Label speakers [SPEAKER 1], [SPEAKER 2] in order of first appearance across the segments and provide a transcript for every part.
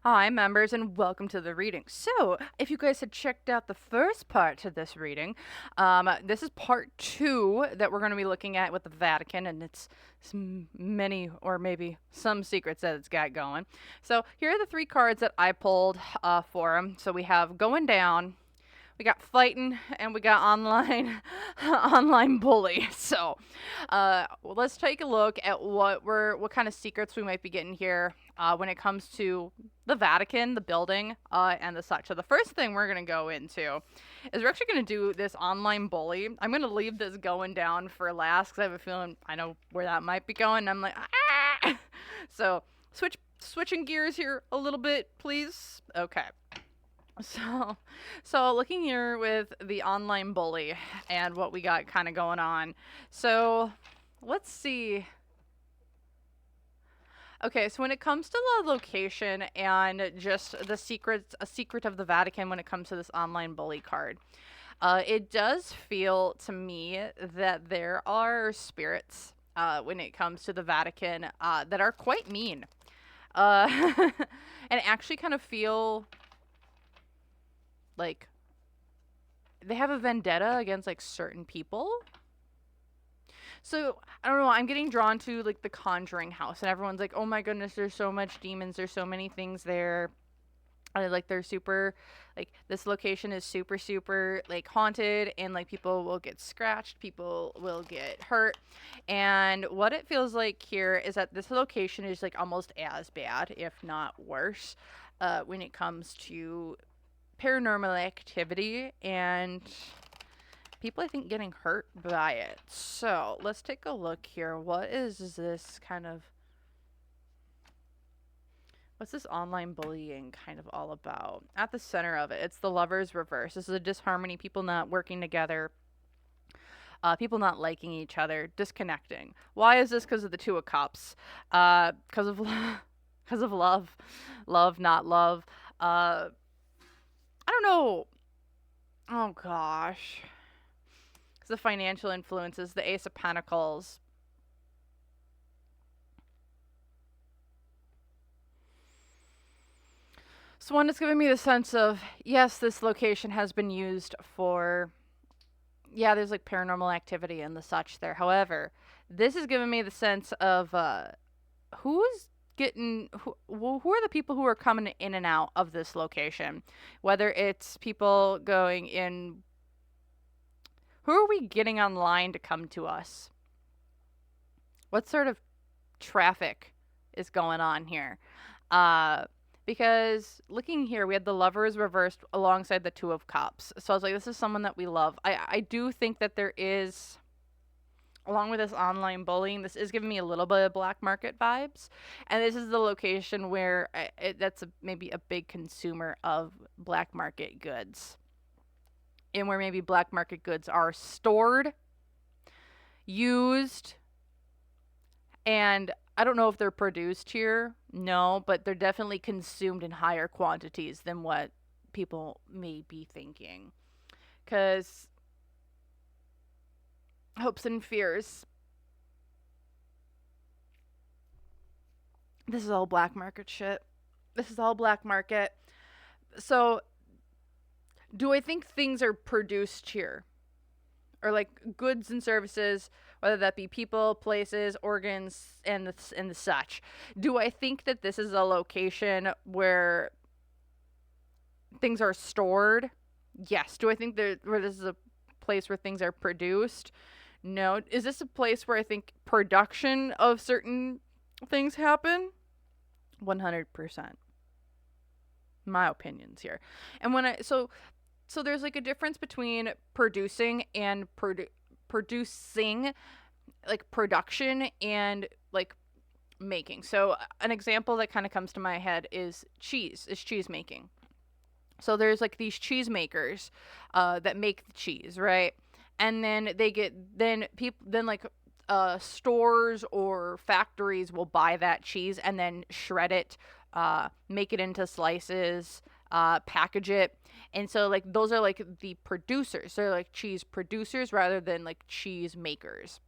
[SPEAKER 1] Hi, members, and welcome to the reading. So, if you guys had checked out the first part to this reading, this is part two that we're going to be looking at with the Vatican, and it's many or maybe some secrets that it's got going. So, here are the three cards that I pulled for them. So, we have Going Down, we got Fighting, and we got Online Online Bully. So, well, let's take a look at what kind of secrets we might be getting here when it comes to the Vatican, the building, and the such. So the first thing we're gonna go into is we're actually gonna do this online bully. I'm gonna leave this Going Down for last because I have a feeling I know where that might be going. I'm like, ah! So switching gears here a little bit, please. Okay. So looking here with the online bully and what we got kind of going on. So let's see. Okay, so when it comes to the location and just a secret of the Vatican when it comes to this online bully card, it does feel to me that there are spirits when it comes to the Vatican that are quite mean, and actually kind of feel like they have a vendetta against like certain people. So I don't know. I'm getting drawn to like the Conjuring house, and everyone's like, "Oh my goodness, there's so much demons. There's so many things there." Like they're super, like this location is super super like haunted, and like people will get scratched, people will get hurt, and what it feels like here is that this location is like almost as bad, if not worse, when it comes to paranormal activity and people I think getting hurt by it. So let's take a look here. What is this kind of, what's this online bullying kind of all about? At the center of it, it's the Lovers reverse. This is a disharmony, people not working together, people not liking each other, disconnecting. Why is this? Because of the Two of Cups. Because of because of love not love. I don't know. Oh gosh. The financial influences, the Ace of Pentacles. So one is giving me the sense of, yes, this location has been used for, yeah, there's like paranormal activity and the such there. However, this is giving me the sense of who's getting, who are the people who are coming in and out of this location? Whether it's people going in, who are we getting online to come to us? What sort of traffic is going on here? Because looking here, we had the Lovers reversed alongside the Two of Cups. So I was like, this is someone that we love. I do think that there is, along with this online bullying, this is giving me a little bit of black market vibes. And this is the location where that's maybe a big consumer of black market goods. And where maybe black market goods are stored, used, and I don't know if they're produced here. No, but they're definitely consumed in higher quantities than what people may be thinking. Because hopes and fears. This is all black market shit. This is all black market. So, do I think things are produced here? Or like goods and services, whether that be people, places, organs, and the such. Do I think that this is a location where things are stored? Yes. Do I think where this is a place where things are produced? No. Is this a place where I think production of certain things happen? 100%. My opinions here. And when so there's like a difference between producing and producing, like production and like making. So an example that kind of comes to my head is cheese making. So there's like these cheese makers that make the cheese, right? And then then like stores or factories will buy that cheese and then shred it, make it into slices, package it. And so like those are like the producers. They're like cheese producers rather than like cheese makers.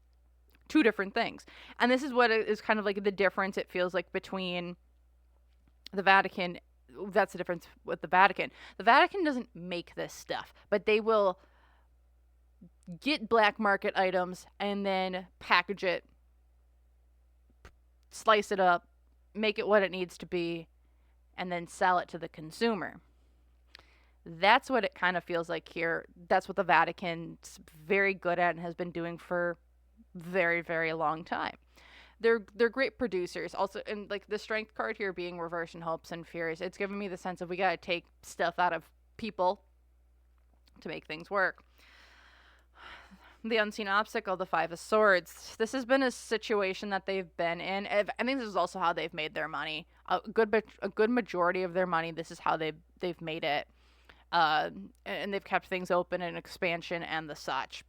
[SPEAKER 1] Two different things. And this is what is kind of like the difference it feels like between the Vatican that's the difference with the Vatican. The Vatican doesn't make this stuff, but they will get black market items and then package it, slice it up, make it what it needs to be, and then sell it to the consumer. That's what it kind of feels like here. That's what the Vatican's very good at and has been doing for very, very long time. They're great producers. Also, and like the strength card here being reverse in hopes and fears, it's giving me the sense of we got to take stuff out of people to make things work. The unseen obstacle, the Five of Swords. This has been a situation that they've been in. I think this is also how they've made their money. A good majority of their money, this is how they've made it. And they've kept things open and expansion and the such.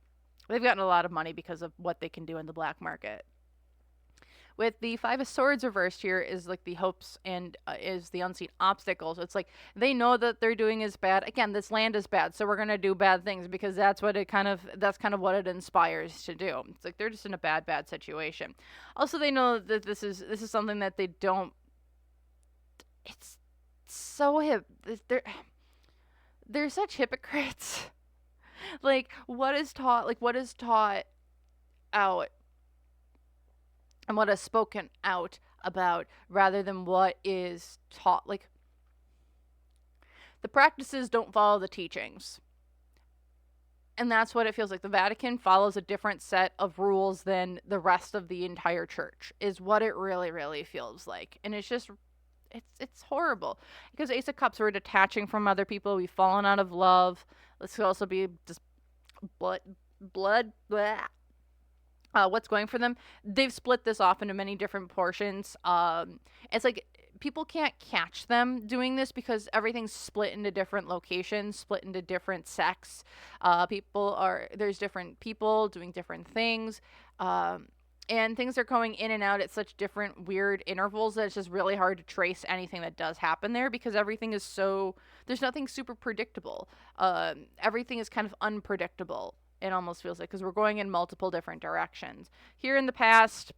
[SPEAKER 1] They've gotten a lot of money because of what they can do in the black market. With the Five of Swords reversed here is like the hopes and is the unseen obstacles. It's like they know that they're doing is bad. Again, this land is bad, so we're gonna do bad things because that's kind of what it inspires to do. It's like they're just in a bad situation. Also, they know that this is something that they don't. It's so hip. They're such hypocrites. Like what is taught out and what is spoken out about rather than what is taught. Like the practices don't follow the teachings. And that's what it feels like. The Vatican follows a different set of rules than the rest of the entire church is what it really, really feels like. And it's just, it's horrible. Because Ace of Cups, we're detaching from other people. We've fallen out of love. This could also be just blood, blah. What's going for them? They've split this off into many different portions. It's like people can't catch them doing this because everything's split into different locations, split into different sects. There's different people doing different things. And things are going in and out at such different weird intervals that it's just really hard to trace anything that does happen there because everything is there's nothing super predictable. Everything is kind of unpredictable. It almost feels like because we're going in multiple different directions. Here in the past,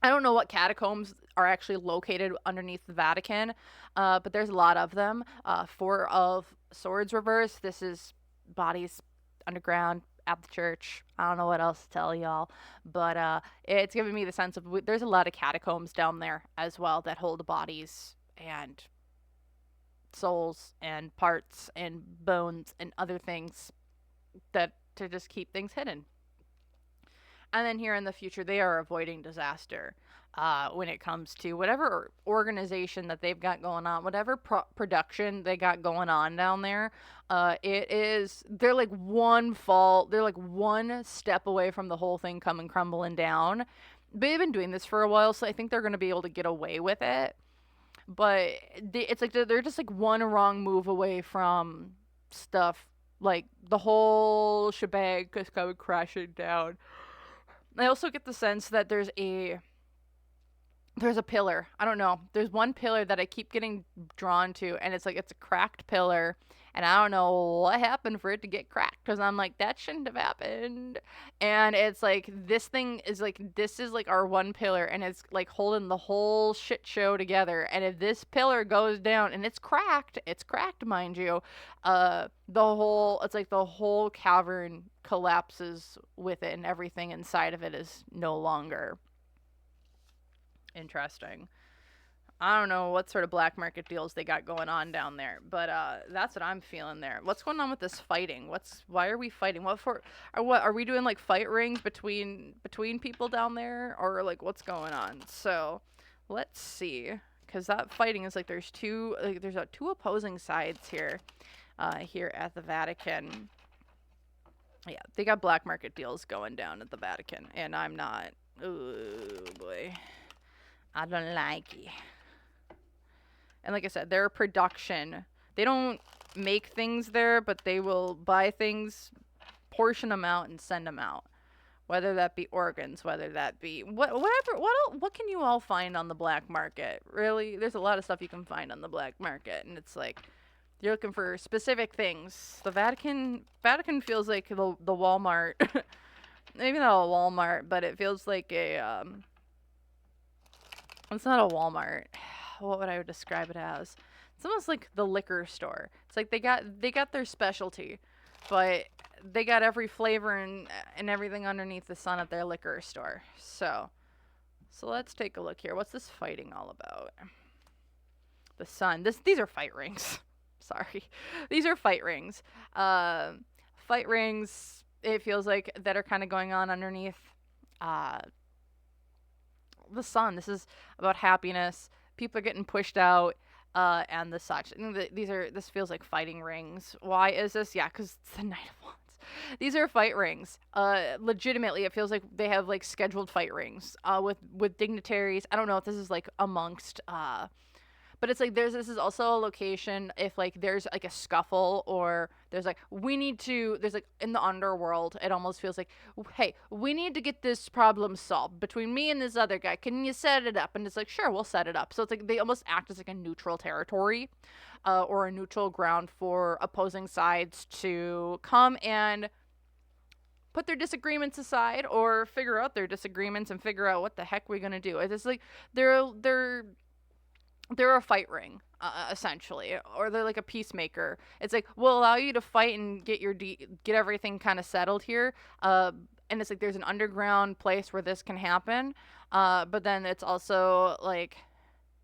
[SPEAKER 1] I don't know what catacombs are actually located underneath the Vatican, but there's a lot of them. Four of Swords reverse. This is bodies underground at the church. I don't know what else to tell y'all, but it's giving me the sense of there's a lot of catacombs down there as well that hold bodies and souls and parts and bones and other things that to just keep things hidden. And then here in the future, they are avoiding disaster when it comes to whatever organization that they've got going on, whatever production they got going on down there. They're like one step away from the whole thing coming crumbling down. They've been doing this for a while, so I think they're going to be able to get away with it. But it's like they're just like one wrong move away from stuff. Like the whole shebang is coming crashing down. I also get the sense that there's a pillar. I don't know. There's one pillar that I keep getting drawn to, and it's a cracked pillar, and I don't know what happened for it to get cracked, because I'm like, that shouldn't have happened. And it's like, this is like our one pillar, and it's like holding the whole shit show together. And if this pillar goes down, and it's cracked, mind you, the whole cavern collapses with it, and everything inside of it is no longer interesting. I don't know what sort of black market deals they got going on down there, but that's what I'm feeling there. What's going on with this fighting? Why are we fighting? What are we doing, like fight rings between people down there, or like what's going on? So let's see, because that fighting is like there's two opposing sides here at the Vatican. Yeah, they got black market deals going down at the Vatican, and I'm not. Oh boy, I don't like it. And like I said, they're a production. They don't make things there, but they will buy things, portion them out, and send them out. Whether that be organs, whether that be whatever. What can you all find on the black market? Really, there's a lot of stuff you can find on the black market, and it's like you're looking for specific things. The Vatican feels like the Walmart. Maybe not a Walmart, but it feels like a it's not a Walmart. what would I describe it as? It's almost like the liquor store. It's like they got their specialty, but they got every flavor and everything underneath the sun at their liquor store. So let's take a look here. What's this fighting all about? The sun. These are fight rings. Sorry. These are fight rings. Fight rings, it feels like, that are kind of going on underneath the sun. This is about happiness. People are getting pushed out, and the such. This feels like fighting rings. Why is this? Yeah, because it's the Knight of Wands. These are fight rings. Legitimately, it feels like they have like scheduled fight rings with dignitaries. I don't know if this is like amongst but it's like this is also a location if like there's like a scuffle, or there's like there's like in the underworld, it almost feels like, hey, we need to get this problem solved between me and this other guy. Can you set it up? And it's like, sure, we'll set it up. So it's like they almost act as like a neutral territory, or a neutral ground for opposing sides to come and put their disagreements aside, or figure out their disagreements and figure out what the heck we're gonna do. It's like they're a fight ring, essentially, or they're like a peacemaker. It's like, we'll allow you to fight and get get everything kind of settled here. And it's like there's an underground place where this can happen. But then it's also like,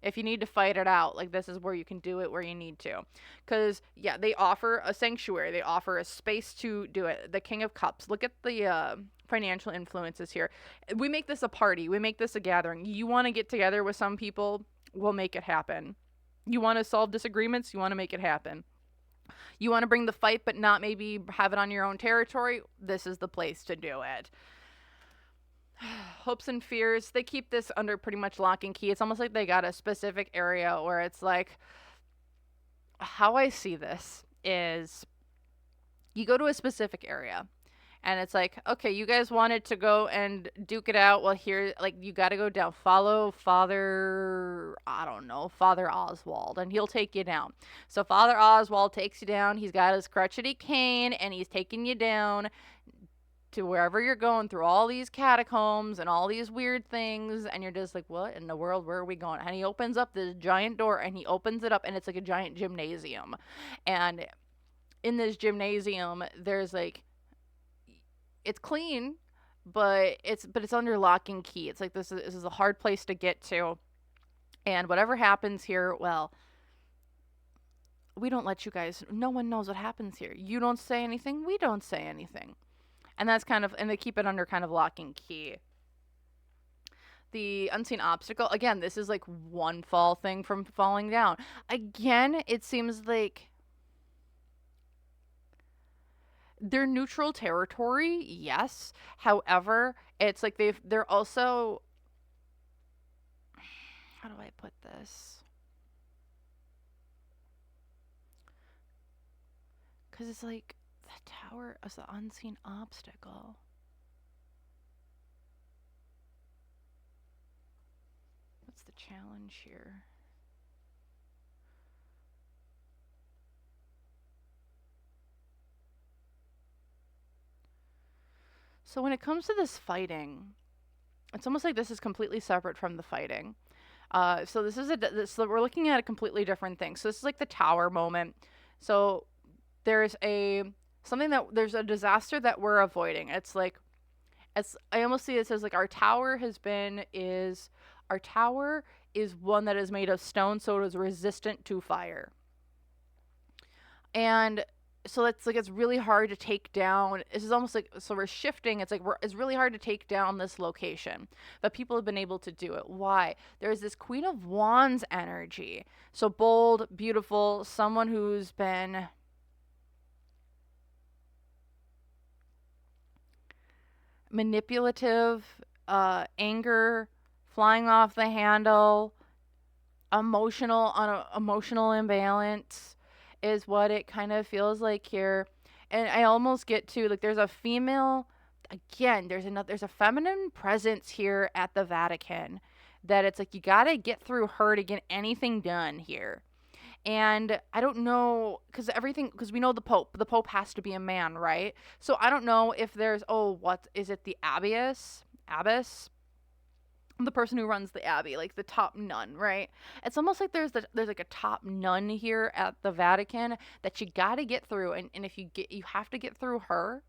[SPEAKER 1] if you need to fight it out, like this is where you can do it where you need to. Because, yeah, they offer a sanctuary. They offer a space to do it. The King of Cups. Look at the financial influences here. We make this a party. We make this a gathering. You want to get together with some people, we'll make it happen. You want to solve disagreements, you want to make it happen. You want to bring the fight but not maybe have it on your own territory, this is the place to do it. Hopes and fears, they keep this under pretty much lock and key. It's almost like they got a specific area where it's like, how I see this is, you go to a specific area and it's like, okay, you guys wanted to go and duke it out. Well, here, like, you got to go down. Follow Father Oswald, and he'll take you down. So Father Oswald takes you down. He's got his crotchety cane, and he's taking you down to wherever you're going, through all these catacombs and all these weird things. And you're just like, what in the world? Where are we going? And he opens up this giant door, and he opens it up, and it's like a giant gymnasium. And in this gymnasium, there's like, it's clean, but it's under lock and key. It's like this is a hard place to get to, and whatever happens here, well, we don't let you guys. No one knows what happens here. You don't say anything. We don't say anything, and that's kind of, and they keep it under kind of lock and key. The unseen obstacle. Again, this is like one fall thing from falling down. Again, it seems like they're neutral territory, yes. However, it's like they're also, how do I put this? Because it's like the tower is the unseen obstacle. What's the challenge here? So when it comes to this fighting, it's almost like this is completely separate from the fighting. So this is so we're looking at a completely different thing. So this is like the tower moment. So there's a disaster that we're avoiding. It's like, I almost see this as like our tower is one that is made of stone, so it is resistant to fire. And so it's like, it's really hard to take down. This is almost like, so we're shifting. It's like it's really hard to take down this location, but people have been able to do it. Why? There's this Queen of Wands energy. So bold, beautiful, someone who's been manipulative, anger, flying off the handle, emotional imbalance is what it kind of feels like here. And I almost get to, like, there's a female, again, there's a feminine presence here at the Vatican, that it's like, you gotta get through her to get anything done here. And I don't know, because we know the Pope has to be a man, right? So I don't know if there's, what is it, the abbess? the person who runs the abbey, like the top nun, right? It's almost like there's like a top nun here at the Vatican that you got to get through, and if you have to get through her,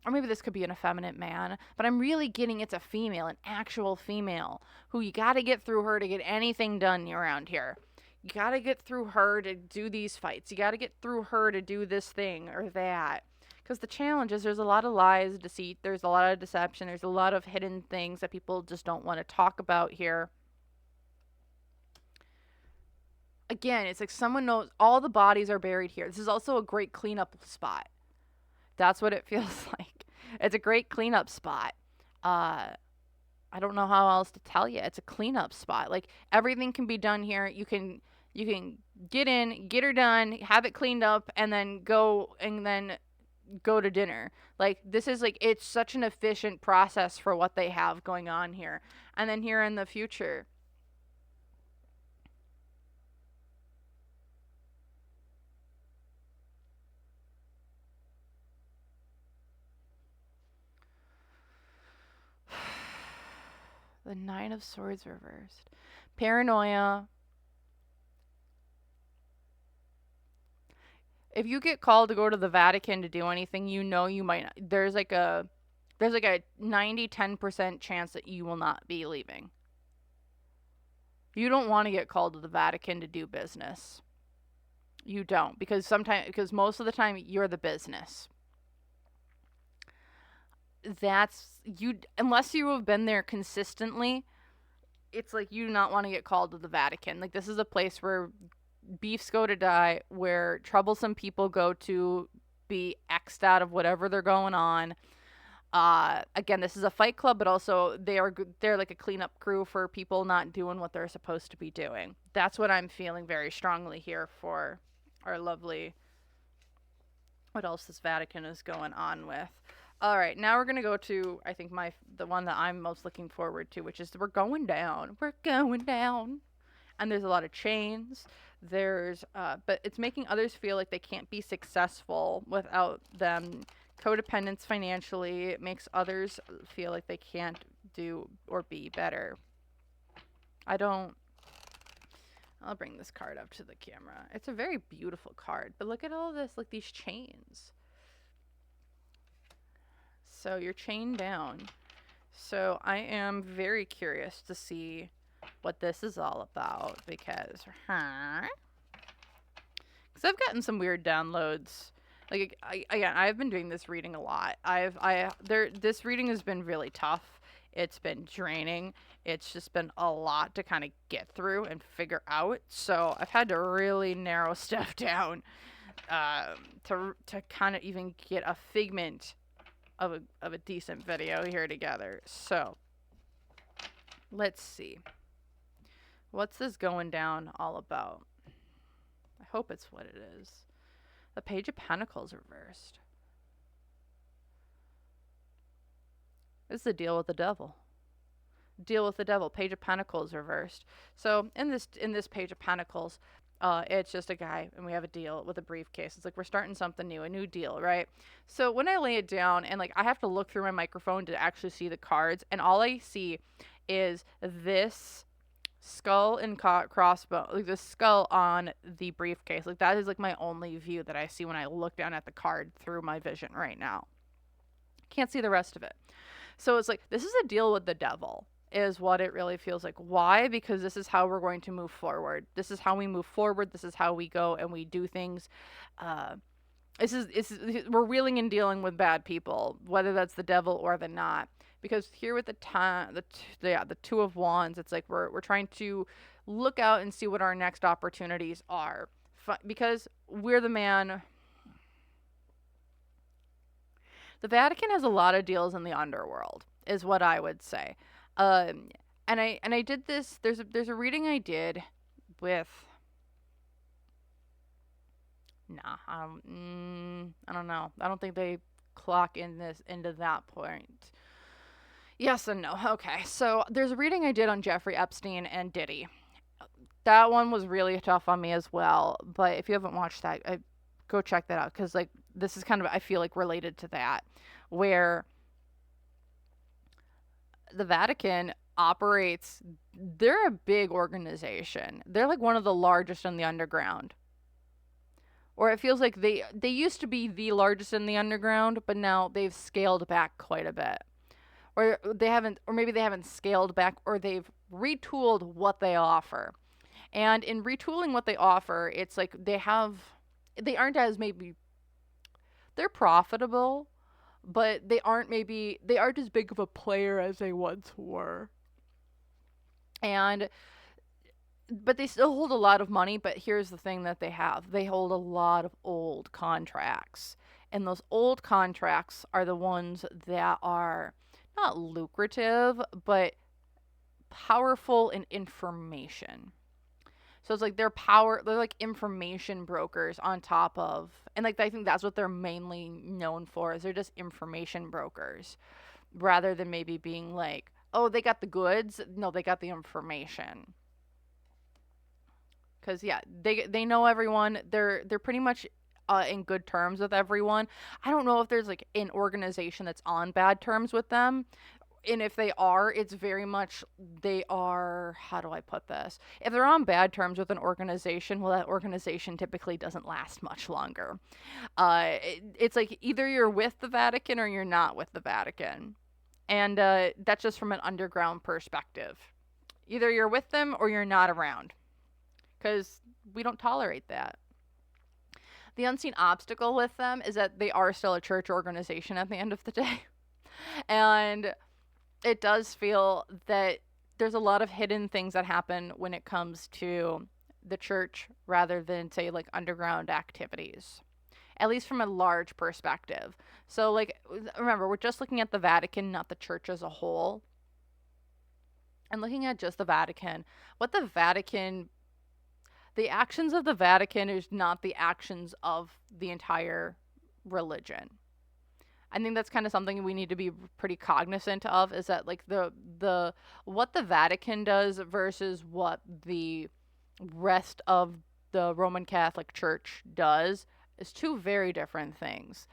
[SPEAKER 1] or maybe this could be an effeminate man, but I'm really getting it's a female, an actual female who you got to get through her to get anything done around here. You got to get through her to do these fights. You got to get through her to do this thing or that. Because the challenge is there's a lot of lies, deceit, there's a lot of deception, there's a lot of hidden things that people just don't want to talk about here. Again, it's like someone knows all the bodies are buried here. This is also a great cleanup spot. That's what it feels like. It's a great cleanup spot. I don't know how else to tell you. It's a cleanup spot. Like everything can be done here. You can get in, get her done, have it cleaned up, and then go to dinner. Like this is like it's such an efficient process for what they have going on here. And then here in the future, the Nine of Swords reversed. Paranoia. If you get called to go to the Vatican to do anything, you know you might not. There's like a 90-10% chance that you will not be leaving. You don't want to get called to the Vatican to do business. You don't, because most of the time you're the business. That's you, unless you have been there consistently. It's like you do not want to get called to the Vatican. Like this is a place where beefs go to die, where troublesome people go to be X'd out of whatever they're going on. Again, this is a fight club, but also they're like a cleanup crew for people not doing what they're supposed to be doing. That's what I'm feeling very strongly here for our lovely. What else this Vatican is going on with? All right, now we're gonna go to I think the one that I'm most looking forward to, which is we're going down. We're going down, and there's a lot of chains. There's but it's making others feel like they can't be successful without them. Codependence financially. It makes others feel like they can't do or be better. I'll bring this card up to the camera. It's a very beautiful card, but look at all this, like these chains. So you're chained down. So I am very curious to see what this is all about because I've gotten some weird downloads. Like I've been doing this reading a lot. This reading has been really tough. It's been draining. It's just been a lot to kind of get through and figure out. So I've had to really narrow stuff down to kind of even get a figment of a decent video here together. So let's see. What's this going down all about? I hope it's what it is. The Page of Pentacles reversed. This is a deal with the devil. Deal with the devil. Page of Pentacles reversed. So in this Page of Pentacles, it's just a guy, and we have a deal with a briefcase. It's like we're starting something new, a new deal, right? So when I lay it down, and like I have to look through my microphone to actually see the cards, and all I see is this skull and crossbow, like the skull on the briefcase. Like that is like my only view that I see when I look down at the card through my vision right now. Can't see the rest of it. So it's like this is a deal with the devil is what it really feels like. Why? Because this is how we're going to move forward. This is how we move forward. This is how we go and we do things. We're wheeling and dealing with bad people, whether that's the devil or the not. Because here with the Two of Wands, it's like we're trying to look out and see what our next opportunities are. Because we're the man. The Vatican has a lot of deals in the underworld, is what I would say. And I did this. There's a reading I did with. Nah, I don't know. I don't think they clock into that point. Yes and no. Okay, so there's a reading I did on Jeffrey Epstein and Diddy. That one was really tough on me as well. But if you haven't watched that, go check that out because like this is kind of I feel like related to that, where the Vatican operates, they're a big organization. They're like one of the largest in the underground. Or it feels like they used to be the largest in the underground, but now they've scaled back quite a bit. Or they haven't, or maybe they haven't scaled back, or they've retooled what they offer. And in retooling what they offer, it's like they aren't as maybe, they're profitable, but they aren't as big of a player as they once were. And but they still hold a lot of money. But here's the thing that they hold a lot of old contracts, and those old contracts are the ones that are not lucrative but powerful in information. So it's like they're like information brokers on top of, and like I think that's what they're mainly known for, is they're just information brokers rather than maybe being like, oh, they got the goods. No, they got the information. Cuz yeah, they know everyone. They're pretty much in good terms with everyone. I don't know if there's like an organization that's on bad terms with them, and if they are, it's very much, they are, how do I put this? If they're on bad terms with an organization, well, that organization typically doesn't last much longer. It's like either you're with the Vatican or you're not with the Vatican. And that's just from an underground perspective. Either you're with them or you're not around, because we don't tolerate that. The unseen obstacle with them is that they are still a church organization at the end of the day. And it does feel that there's a lot of hidden things that happen when it comes to the church rather than, say, like underground activities, at least from a large perspective. So, like, remember, we're just looking at the Vatican, not the church as a whole. And looking at just the Vatican, the actions of the Vatican is not the actions of the entire religion. I think that's kind of something we need to be pretty cognizant of, is that like the what the Vatican does versus what the rest of the Roman Catholic Church does is two very different things.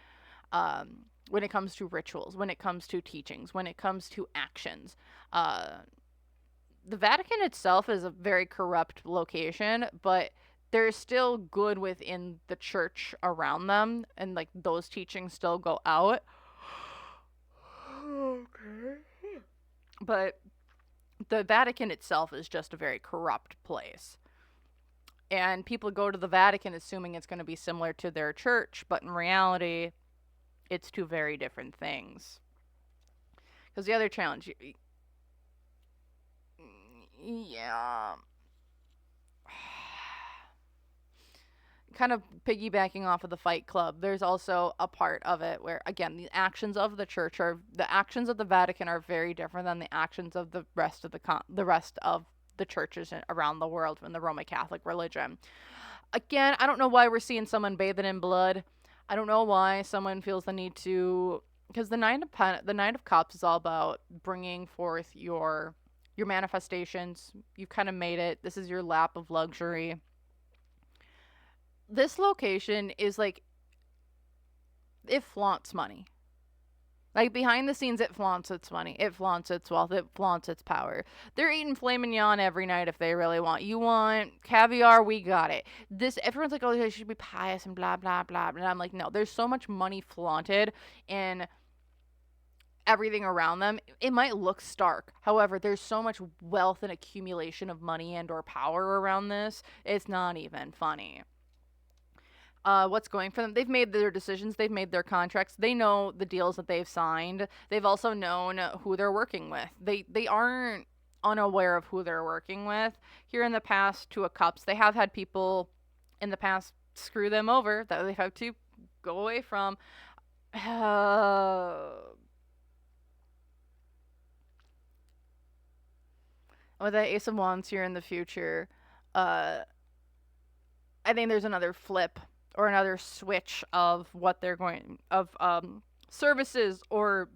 [SPEAKER 1] When it comes to rituals, when it comes to teachings, when it comes to actions. The Vatican itself is a very corrupt location, but there's still good within the church around them, and like those teachings still go out. Okay. But the Vatican itself is just a very corrupt place. And people go to the Vatican assuming it's going to be similar to their church, but in reality, it's two very different things. Because the other challenge, yeah, kind of piggybacking off of the Fight Club, there's also a part of it where, again, the actions of the Vatican are very different than the actions of the rest of the churches around the world in the Roman Catholic religion. Again, I don't know why we're seeing someone bathing in blood. I don't know why someone feels the need to, because the Nine of Cups is all about bringing forth your manifestations. You've kind of made it. This is your lap of luxury. This location is like, it flaunts money. Like, behind the scenes, it flaunts its money. It flaunts its wealth. It flaunts its power. They're eating filet mignon every night if they really want. You want caviar? We got it. Everyone's like, oh, they should be pious and blah, blah, blah. And I'm like, no, there's so much money flaunted in everything around them. It might look stark. However, there's so much wealth and accumulation of money and or power around this. It's not even funny. What's going for them. They've made their decisions. They've made their contracts. They know the deals that they've signed. They've also known who they're working with. They aren't unaware of who they're working with. Here in the past, Two of Cups, they have had people in the past screw them over that they have to go away from. With that Ace of Wands here in the future, I think there's another flip or another switch of what they're going of services or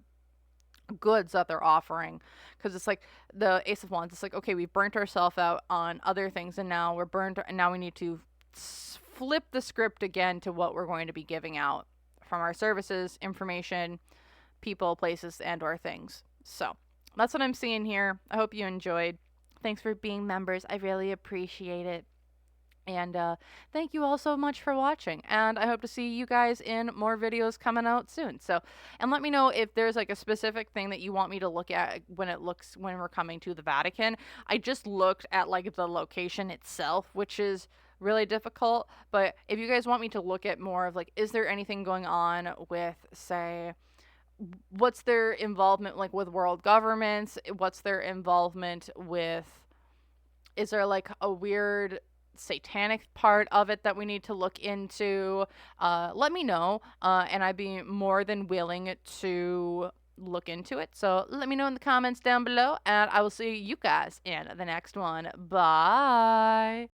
[SPEAKER 1] goods that they're offering, because it's like the Ace of Wands, it's like, okay, we've burnt ourselves out on other things, and now we're burnt, and now we need to flip the script again to what we're going to be giving out from our services, information, people, places, and or things. So That's what I'm seeing here. I hope you enjoyed. Thanks for being members. I really appreciate it. And thank you all so much for watching. And I hope to see you guys in more videos coming out soon. So, and let me know if there's like a specific thing that you want me to look at when we're coming to the Vatican. I just looked at like the location itself, which is really difficult. But if you guys want me to look at more of like, is there anything going on with, say, what's their involvement like with world governments? What's their involvement with, is there like a weird satanic part of it that we need to look into? Let me know, and I'd be more than willing to look into it. So let me know in the comments down below, and I will see you guys in the next one. Bye.